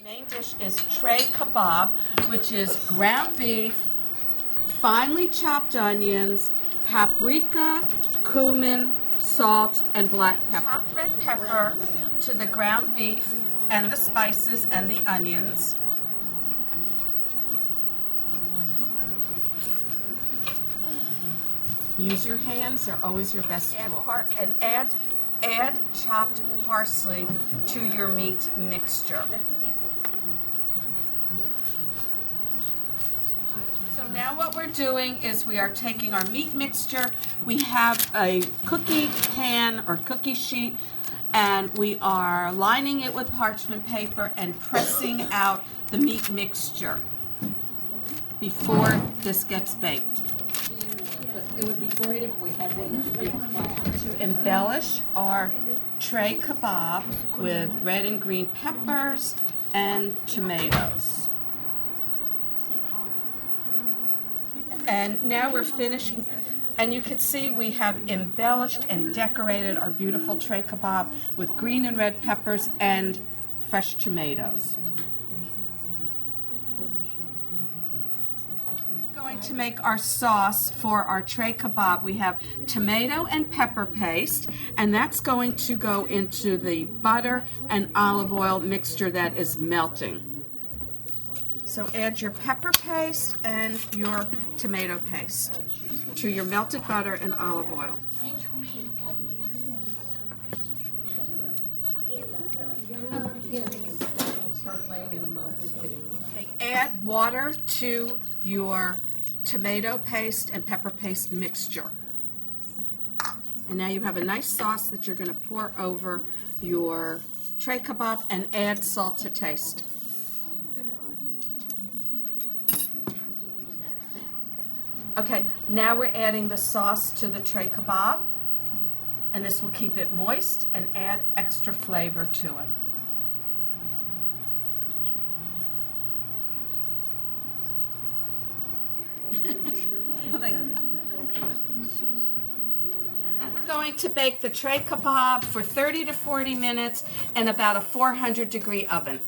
Main dish is tray kebab, which is ground beef, finely chopped onions, paprika, cumin, salt, and black pepper. Chopped red pepper to the ground beef and the spices and the onions. Use your hands, they're always your best tool. Add chopped parsley to your meat mixture. So now what we're doing is we are taking our meat mixture. We have a cookie pan or cookie sheet, and we are lining it with parchment paper and pressing out the meat mixture before this gets baked. It would be great if we had one of the big clouds. To embellish our tray kebab with red and green peppers and tomatoes. And now we're finishing, and you can see we have embellished and decorated our beautiful tray kebab with green and red peppers and fresh tomatoes. Going to make our sauce for our tray kebab. We have tomato and pepper paste, and that's going to go into the butter and olive oil mixture that is melting. So add your pepper paste and your tomato paste to your melted butter and olive oil. Okay, add water to your tomato paste and pepper paste mixture. And now you have a nice sauce that you're going to pour over your tray kebab and add salt to taste. Okay, now we're adding the sauce to the tray kebab, and this will keep it moist and add extra flavor to it. We're going to bake the tray kebab for 30 to 40 minutes in about a 400-degree oven.